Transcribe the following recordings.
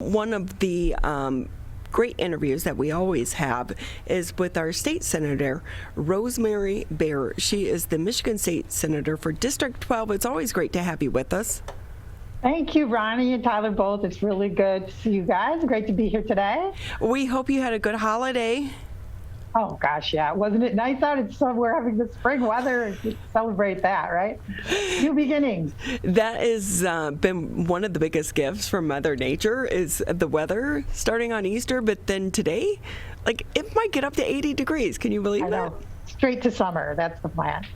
One of the great interviews that we always have is with our state senator, Rosemary Bayer. She is the Michigan State Senator for District 12. It's always great to have you with us. Thank you, Ronnie and Tyler both. It's really good to see you guys. Great to be here today. We hope you had a good holiday. Oh, gosh, yeah. Wasn't it nice out? We're having the spring weather. Celebrate that, right? New beginnings. That has been one of the biggest gifts from Mother Nature is the weather starting on Easter. But then today, it might get up to 80 degrees. Can you believe that? Straight to summer. That's the plan.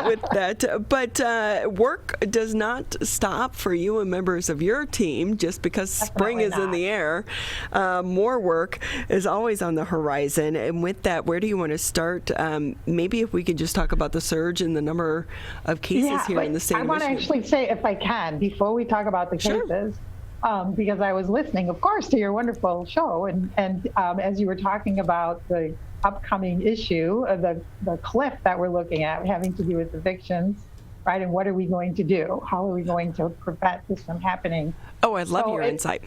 With that. But work does not stop for you and members of your team just because spring is in the air. More work is always on the horizon. And with that, where do you want to start? Maybe if we could just talk about the surge in the number of cases here in the state of Michigan. I want to actually say, if I can, before we talk about the cases, because I was listening, of course, to your wonderful show. And as you were talking about the upcoming issue of the cliff that we're looking at having to do with evictions, right? And what are we going to do? How are we going to prevent this from happening? Oh, I love your insight.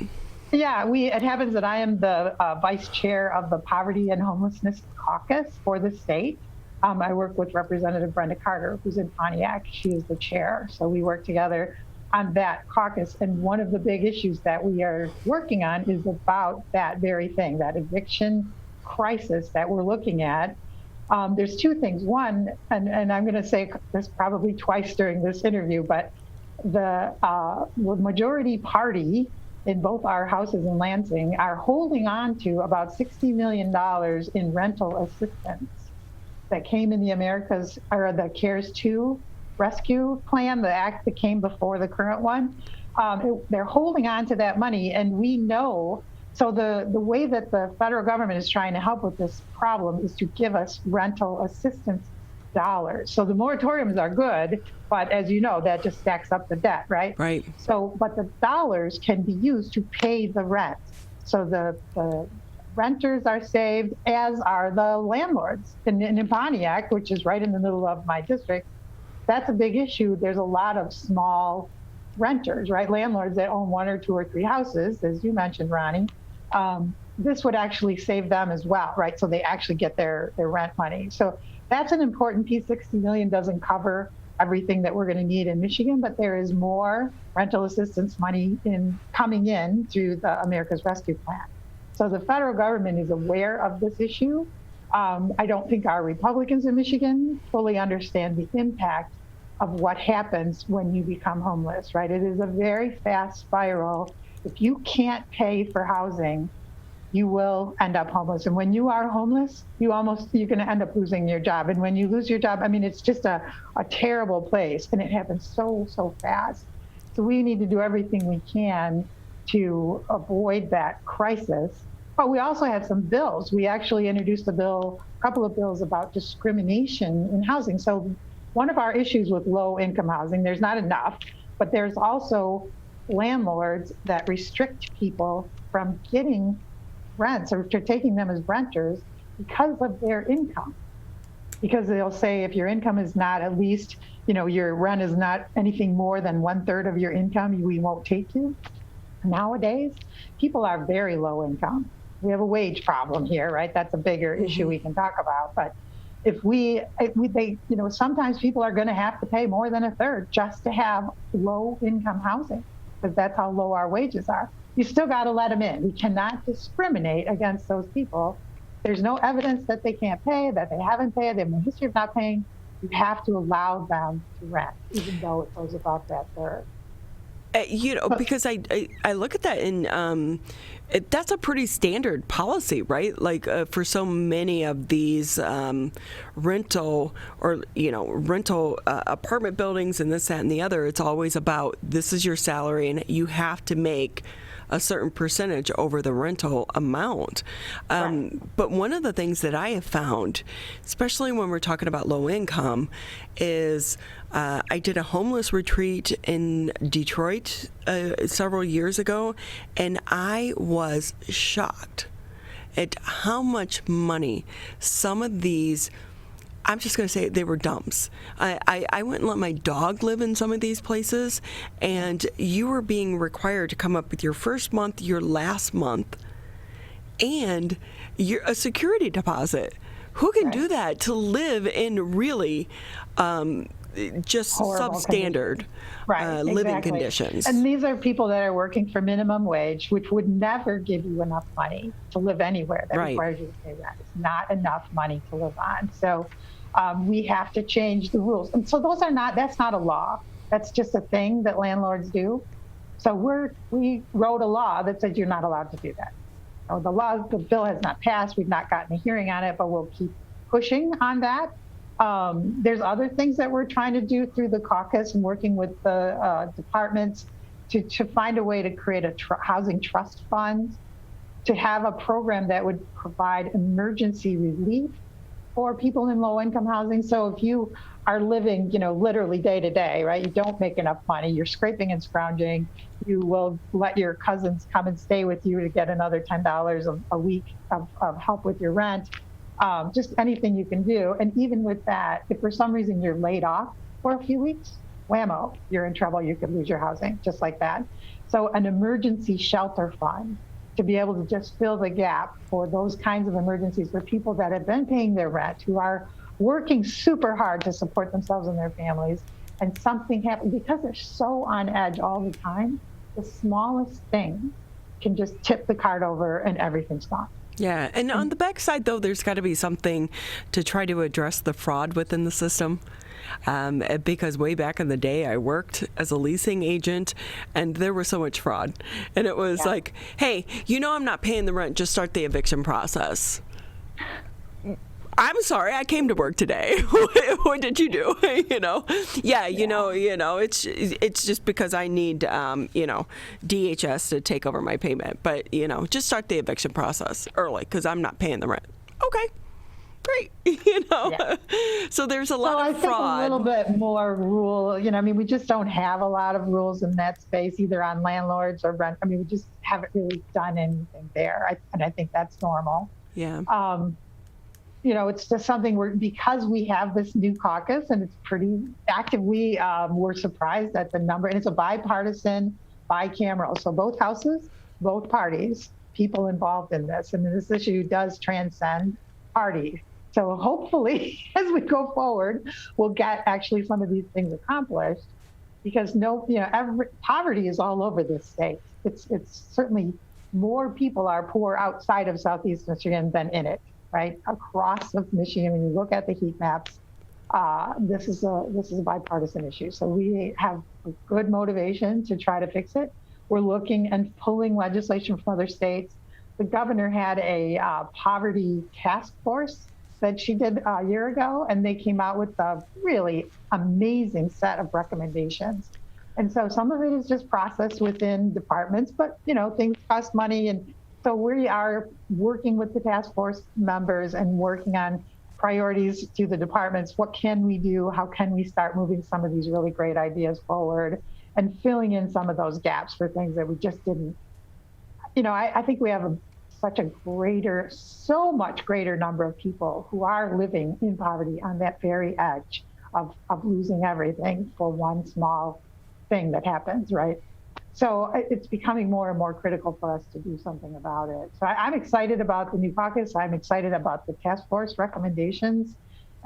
Yeah, it happens that I am the vice chair of the Poverty and Homelessness Caucus for the state. I work with Representative Brenda Carter, who's in Pontiac. She is the chair. So we work together on that caucus. And one of the big issues that we are working on is about that very thing, that eviction crisis that we're looking at. There's two things. One, and I'm going to say this probably twice during this interview, but the majority party in both our houses in Lansing are holding on to about $60 million in rental assistance that came in the the CARES 2 rescue plan, the act that came before the current one. They're holding on to that money, and we know. So the way that the federal government is trying to help with this problem is to give us rental assistance dollars. So the moratoriums are good, but as you know, that just stacks up the debt, right? Right. So, but the dollars can be used to pay the rent. So the renters are saved, as are the landlords. In Pontiac, which is right in the middle of my district, that's a big issue. There's a lot of small renters, right? Landlords that own one or two or three houses, as you mentioned, Ronnie. This would actually save them as well, right? So they actually get their rent money. So that's an important piece. $60 million doesn't cover everything that we're going to need in Michigan, but there is more rental assistance money coming in through the America's Rescue Plan. So the federal government is aware of this issue. I don't think our Republicans in Michigan fully understand the impact of what happens when you become homeless, right? It is a very fast spiral. If you can't pay for housing, you will end up homeless. And when you are homeless, you're going to end up losing your job. And when you lose your job, it's just a terrible place, and it happens so fast. So we need to do everything we can to avoid that crisis. But we also have some bills. We actually introduced a couple of bills about discrimination in housing. So one of our issues with low income housing, there's not enough, but there's also landlords that restrict people from getting rents or taking them as renters because of their income. Because they'll say if your income is not at least, your rent is not anything more than 1/3 of your income, we won't take you. Nowadays, people are very low income. We have a wage problem here, right? That's a bigger issue we can talk about. But sometimes people are going to have to pay more than 1/3 just to have low income housing, because that's how low our wages are. You still got to let them in. We cannot discriminate against those people. There's no evidence that they can't pay, that they haven't paid, they have no history of not paying. You have to allow them to rent, even though it goes above that third. Because I look at that and that's a pretty standard policy, right? For so many of these rental apartment buildings and this, that, and the other, it's always about this is your salary and you have to make a certain percentage over the rental amount. But one of the things that I have found, especially when we're talking about low income, is I did a homeless retreat in Detroit several years ago, and I was shocked at how much money some of these I'm just going to say they were dumps. I went and let my dog live in some of these places, and you were being required to come up with your first month, your last month, and a security deposit. Who can do that to live in really just Horrible substandard living exactly. conditions? And these are people that are working for minimum wage, which would never give you enough money to live anywhere that requires you to pay rent. It's not enough money to live on. So we have to change the rules. And so that's not a law. That's just a thing that landlords do. So we wrote a law that said you're not allowed to do that. So the bill has not passed. We've not gotten a hearing on it, but we'll keep pushing on that. There's other things that we're trying to do through the caucus and working with the departments to find a way to create a housing trust fund, to have a program that would provide emergency relief for people in low-income housing. So if you are living, literally day to day, right? You don't make enough money, you're scraping and scrounging, you will let your cousins come and stay with you to get another $10 a week of help with your rent. Just anything you can do. And even with that, if for some reason you're laid off for a few weeks, whammo, you're in trouble. You could lose your housing just like that. So an emergency shelter fund to be able to just fill the gap for those kinds of emergencies for people that have been paying their rent, who are working super hard to support themselves and their families, and something happens because they're so on edge all the time. The smallest thing can just tip the card over and everything's gone. Yeah, and on the backside, though, there's got to be something to try to address the fraud within the system. Because way back in the day, I worked as a leasing agent, and there was so much fraud. And it was like, hey, I'm not paying the rent, just start the eviction process. I'm sorry, I came to work today. What did you do? It's just because I need, DHS to take over my payment. But, just start the eviction process early because I'm not paying the rent. Okay, great. So there's a lot of fraud. I think a little bit more rule, we just don't have a lot of rules in that space, either on landlords or rent. We just haven't really done anything there. And I think that's normal. Yeah. It's just something because we have this new caucus and it's pretty active, we're surprised at the number, and it's a bipartisan, bicameral. So both houses, both parties, people involved in this. And this issue does transcend parties. So hopefully, as we go forward, we'll get actually some of these things accomplished, because poverty is all over this state. It's certainly more people are poor outside of Southeast Michigan than in it. Right across of Michigan, when you look at the heat maps, this is a bipartisan issue. So we have a good motivation to try to fix it. We're looking and pulling legislation from other states. The governor had a poverty task force that she did a year ago, and they came out with a really amazing set of recommendations. And so some of it is just processed within departments, but things cost money, and so we are working with the task force members and working on priorities to the departments. What can we do? How can we start moving some of these really great ideas forward and filling in some of those gaps for things that we just didn't. I think we have so much greater number of people who are living in poverty on that very edge of losing everything for one small thing that happens, right? So it's becoming more and more critical for us to do something about it. So I'm excited about the new caucus. I'm excited about the task force recommendations.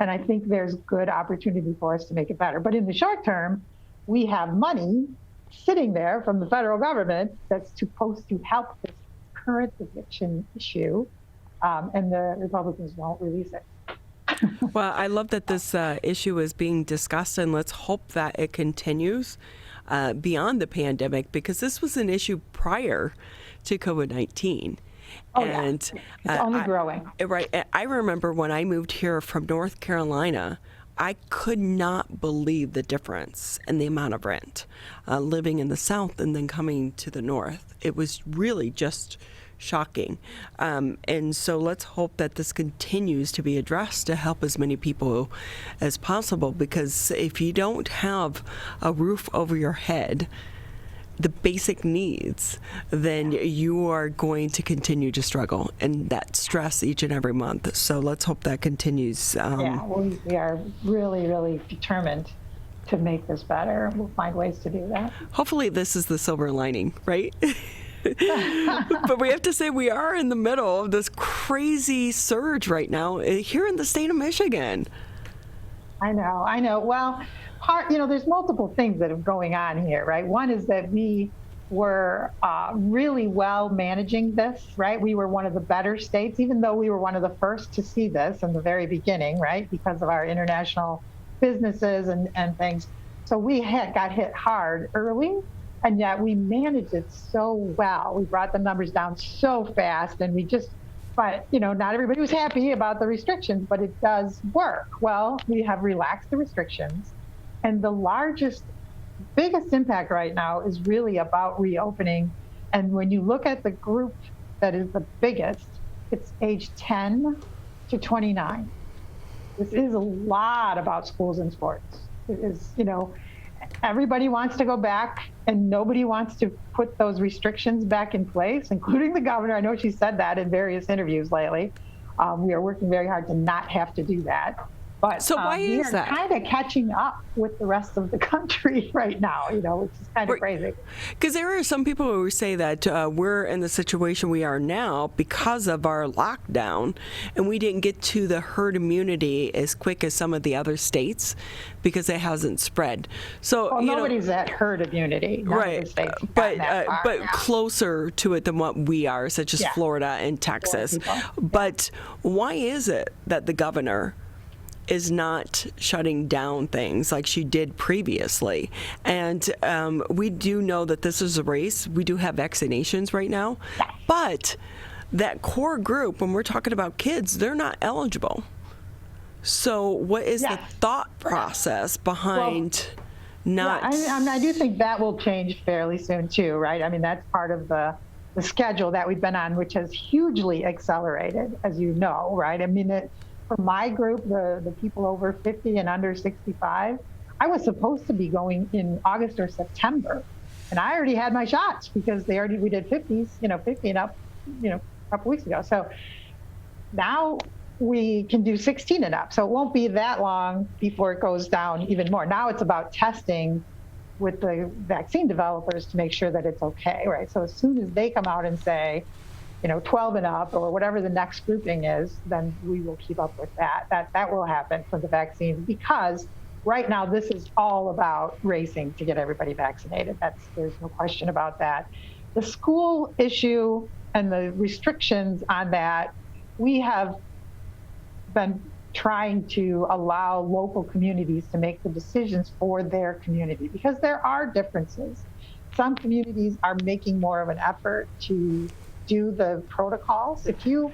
And I think there's good opportunity for us to make it better. But in the short term, we have money sitting there from the federal government that's supposed to help this current eviction issue. And the Republicans won't release it. Well, I love that this issue is being discussed, and let's hope that it continues beyond the pandemic, because this was an issue prior to COVID-19. And it's only growing. Right. I remember when I moved here from North Carolina, I could not believe the difference in the amount of rent living in the South and then coming to the North. It was really just shocking. And so let's hope that this continues to be addressed to help as many people as possible, because if you don't have a roof over your head, the basic needs, then you are going to continue to struggle and that stress each and every month. So let's hope that continues. We are really, really determined to make this better. We'll find ways to do that. Hopefully this is the silver lining, right? But we have to say we are in the middle of this crazy surge right now here in the state of Michigan. I know. Well, there's multiple things that are going on here, right? One is that we were really well managing this, right? We were one of the better states, even though we were one of the first to see this in the very beginning, right? Because of our international businesses and things. So we got hit hard early, and yet we managed it so well. We brought the numbers down so fast, and but not everybody was happy about the restrictions, but it does work. Well, we have relaxed the restrictions, and the biggest impact right now is really about reopening. And when you look at the group that is the biggest, it's age 10 to 29. This is a lot about schools and sports. It is, everybody wants to go back and nobody wants to put those restrictions back in place, including the governor. I know she said that in various interviews lately. We are working very hard to not have to do that. But so why is that? We are kind of catching up with the rest of the country right now, which is kind of crazy. Because there are some people who say that we're in the situation we are now because of our lockdown, and we didn't get to the herd immunity as quick as some of the other states because it hasn't spread. So nobody's at herd immunity, right? But closer to it than what we are, such as Florida and Texas. But why is it that the governor is not shutting down things like she did previously? And we do know that this is a race. We do have vaccinations right now, but that core group, when we're talking about kids, they're not eligible. So what is the thought process behind not? I do think that will change fairly soon too, right? I mean, that's part of the schedule that we've been on, which has hugely accelerated, as you know, right? I mean, for my group, the people over 50 and under 65, I was supposed to be going in August or September. And I already had my shots because we did 50s, 50 and up, a couple weeks ago. So now we can do 16 and up. So it won't be that long before it goes down even more. Now it's about testing with the vaccine developers to make sure that it's okay, right? So as soon as they come out and say, 12 and up or whatever the next grouping is, then we will keep up with that. That will happen for the vaccines, because right now this is all about racing to get everybody vaccinated. There's no question about that. The school issue and the restrictions on that, we have been trying to allow local communities to make the decisions for their community, because there are differences. Some communities are making more of an effort to do the protocols. If you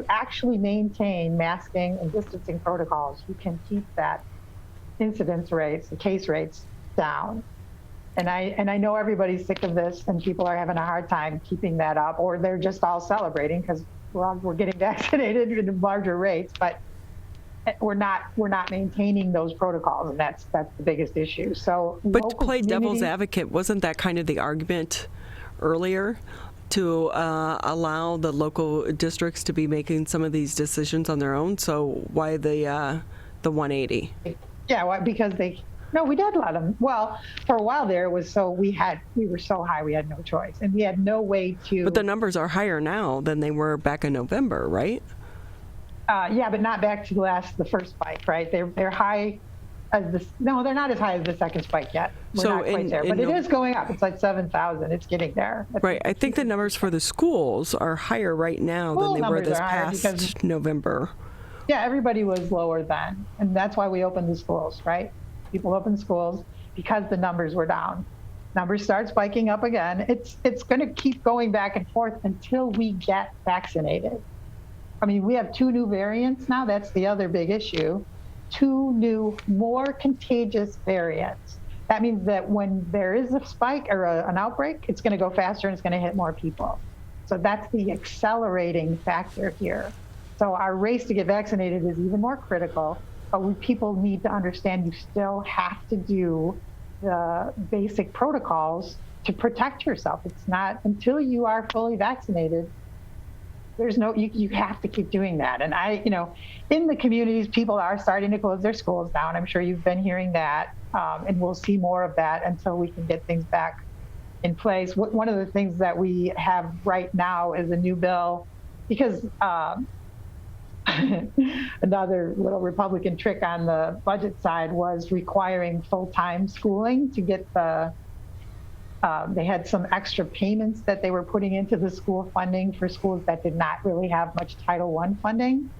actually maintain masking and distancing protocols, you can keep that incidence rates, the case rates down. And I know everybody's sick of this and people are having a hard time keeping that up, or they're just all celebrating because we're getting vaccinated at larger rates, but we're not maintaining those protocols, and that's the biggest issue. So, but to play devil's advocate, wasn't that kind of the argument earlier, to allow the local districts to be making some of these decisions on their own? So why the 180? Yeah, because we did let them. Well, for a while there, it was we were so high we had no choice, and we had no way to. But the numbers are higher now than they were back in November, right? Yeah, but not back to the first spike, right? They're high. No, they're not as high as the second spike yet. We're not quite there, but it is going up. It's like 7,000. It's getting there. Right. I think the numbers for the schools are higher right now than they were this past November. Yeah, everybody was lower then, and that's why we opened the schools, right? People opened schools because the numbers were down. Numbers start spiking up again. It's going to keep going back and forth until we get vaccinated. I mean, we have 2 new variants now. That's the other big issue. 2 new, more contagious variants. That means that when there is a spike or an outbreak, it's going to go faster and it's going to hit more people. So that's the accelerating factor here. So our race to get vaccinated is even more critical, but people need to understand you still have to do the basic protocols to protect yourself. It's not until you are fully vaccinated. There's no, you have to keep doing that. And in the communities, people are starting to close their schools down. I'm sure you've been hearing that. And we'll see more of that until we can get things back in place. One of the things that we have right now is a new bill, because another little Republican trick on the budget side was requiring full-time schooling to get they had some extra payments that they were putting into the school funding for schools that did not really have much Title I funding.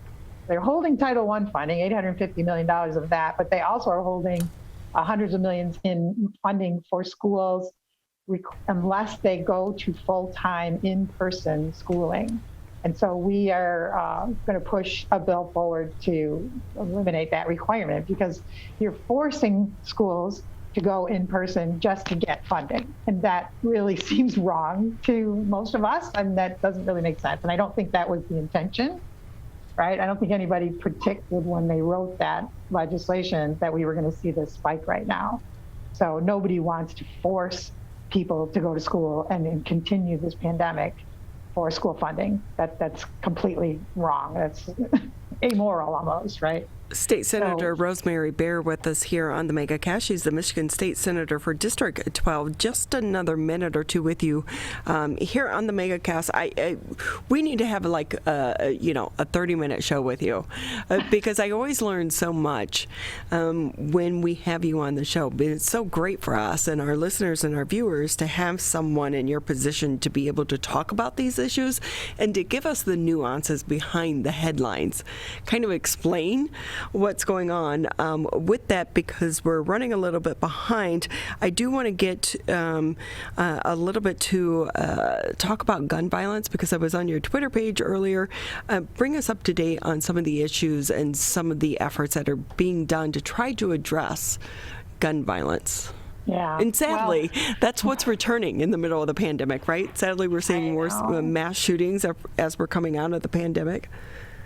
They're holding Title I funding, $850 million of that, but they also are holding hundreds of millions in funding for schools unless they go to full-time in-person schooling. And so we are going to push a bill forward to eliminate that requirement, because you're forcing schools to go in person just to get funding. And that really seems wrong to most of us, and that doesn't really make sense. And I don't think that was the intention, right? I don't think anybody predicted when they wrote that legislation that we were going to see this spike right now. So nobody wants to force people to go to school and continue this pandemic for school funding. That's completely wrong. That's amoral almost, right? State Senator Rosemary Bayer with us here on the Mega Cast. She's the Michigan State Senator for District 12. Just another minute or two with you here on the Mega Cast. We need to have a 30-minute show with you because I always learn so much when we have you on the show. But it's so great for us and our listeners and our viewers to have someone in your position to be able to talk about these issues and to give us the nuances behind the headlines, kind of explain what's going on with that, because we're running a little bit behind. I do want to get a little bit to talk about gun violence, because I was on your Twitter page earlier. Bring us up to date on some of the issues and some of the efforts that are being done to try to address gun violence. Yeah. And sadly, that's what's returning in the middle of the pandemic, right? Sadly, we're seeing more mass shootings as we're coming out of the pandemic.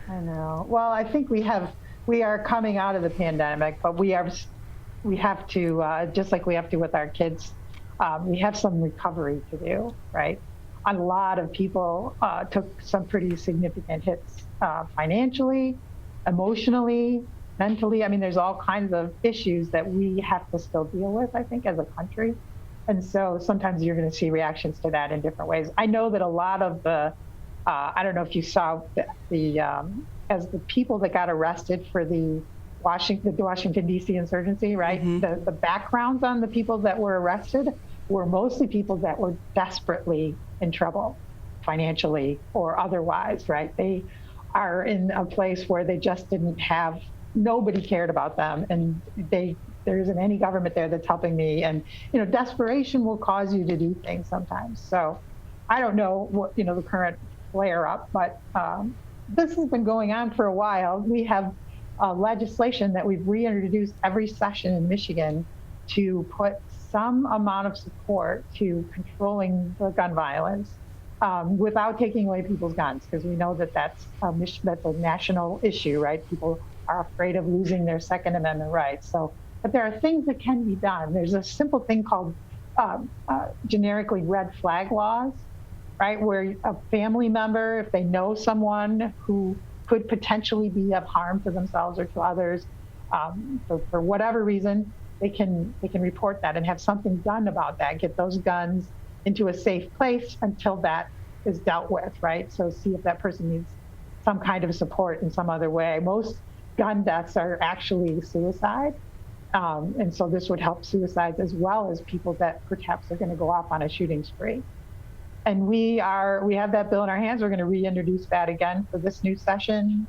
I know. Well, I think we are coming out of the pandemic, but we have to, just like we have to with our kids, we have some recovery to do, right? A lot of people took some pretty significant hits financially, emotionally, mentally. I mean, there's all kinds of issues that we have to still deal with, I think, as a country. And so sometimes you're going to see reactions to that in different ways. I know that a lot of the, I don't know if you saw as the people that got arrested for the Washington, D.C. insurgency, right? Mm-hmm. The backgrounds on the people that were arrested were mostly people that were desperately in trouble financially or otherwise, right? They are in a place where they just didn't have, nobody cared about them. And there isn't any government there that's helping me. And, desperation will cause you to do things sometimes. So I don't know what, the current flare up, but this has been going on for a while. We have legislation that we've reintroduced every session in Michigan to put some amount of support to controlling the gun violence without taking away people's guns, because we know that that's a national issue, right? People are afraid of losing their Second Amendment rights. So, but there are things that can be done. There's a simple thing called generically red flag laws, right? Where a family member, if they know someone who could potentially be of harm to themselves or to others, for whatever reason, they can report that and have something done about that, get those guns into a safe place until that is dealt with, right? So see if that person needs some kind of support in some other way. Most gun deaths are actually suicide. And so this would help suicides as well as people that perhaps are going to go off on a shooting spree. And we have that bill in our hands. We're going to reintroduce that again for this new session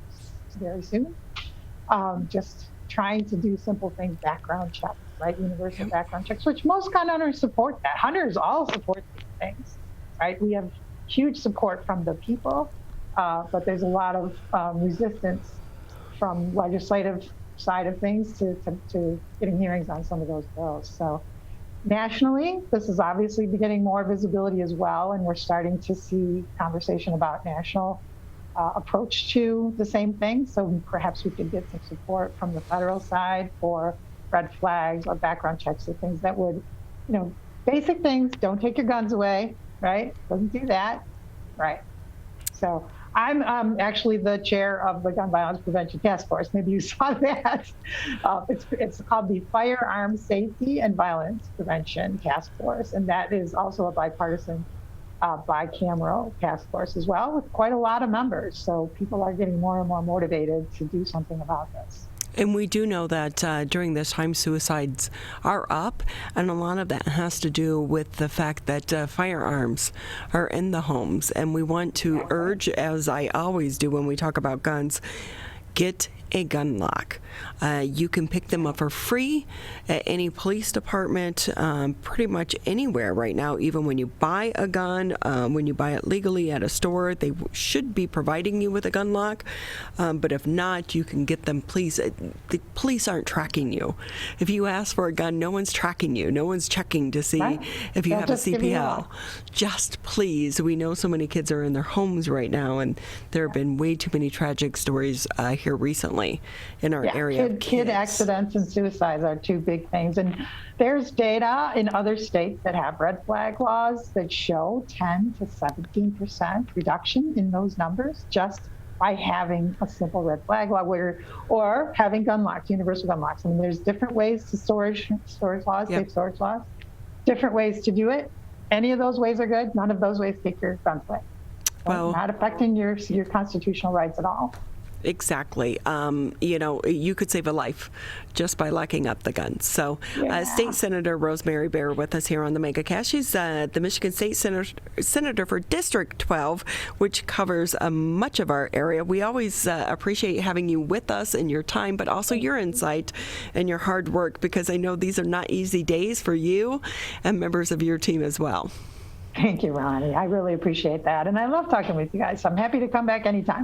very soon. Just trying to do simple things, background checks, right? Universal background checks, which most gun owners support that. Hunters all support these things, right? We have huge support from the people, but there's a lot of resistance from legislative side of things to getting hearings on some of those bills. So nationally, this is obviously getting more visibility as well, and we're starting to see conversation about national approach to the same thing. So perhaps we could get some support from the federal side for red flags or background checks or things that would, basic things. Don't take your guns away, right? Doesn't do that, right? So I'm actually the chair of the Gun Violence Prevention Task Force. Maybe you saw that. It's called the Firearms Safety and Violence Prevention Task Force, and that is also a bipartisan, bicameral task force as well, with quite a lot of members. So people are getting more and more motivated to do something about this. And we do know that during this time, suicides are up, and a lot of that has to do with the fact that firearms are in the homes. And we want to urge, as I always do when we talk about guns, get a gun lock. You can pick them up for free at any police department, pretty much anywhere right now. Even when you buy a gun, when you buy it legally at a store, they should be providing you with a gun lock. But if not, you can get them. Please, the police aren't tracking you. If you ask for a gun, no one's tracking you. No one's checking to see if you have a CPL. Just please, we know so many kids are in their homes right now, and there have been way too many tragic stories here recently in our area. Kid accidents and suicides are two big things. And there's data in other states that have red flag laws that show 10 to 17% reduction in those numbers just by having a simple red flag law or having gun locks, universal gun locks. I mean, there's different ways to storage laws, safe storage laws, different ways to do it. Any of those ways are good. None of those ways take your guns away. So not affecting your constitutional rights at all. Exactly. You could save a life just by locking up the guns. So State Senator Rosemary Bayer with us here on the MegaCast. She's the Michigan State Senator for District 12, which covers much of our area. We always appreciate having you with us and your time, but also your insight and your hard work, because I know these are not easy days for you and members of your team as well. Thank you, Ronnie. I really appreciate that. And I love talking with you guys. So I'm happy to come back anytime.